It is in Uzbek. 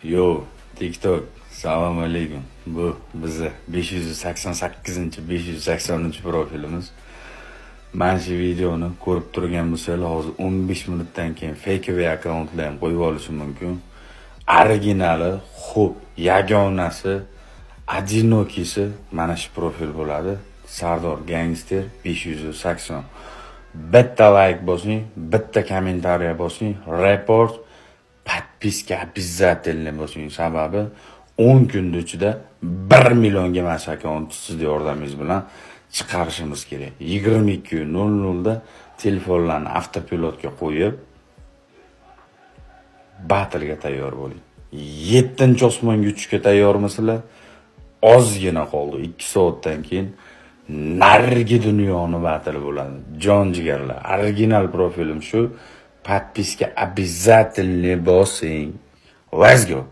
Yo, TikTok. Assalomu alaykum. Bu bizni 588-580 profilimiz. Mana shu videoni ko'rib turgan bo'lsangiz, hozir 15 minutdan keyin fake akkauntlar ham qo'yib olishi mumkin. Originali, xo'p, yagonasi, одинокийsi mana shu profil bo'ladi. Sardor Gangster 580. Bitta like bosing, bitta kommentariy bosing, report, подписка обязательно bosing. Sababi 10 kun ichida 1 millionga mana shu akkauntni siz yordamingiz bilan chiqarishimiz kerak. 22:00 da telefonlarni avtopilotga qo'yib battlega tayyor bo'ling. 7-osmonga uchishga tayyormisizlar? Ozgina qoldi. 2 soatdan keyin narigi dunyoni battle bo'ladi. Jon jigarlar. Original profilim shu. Подписка обязательно bosing. Let's go.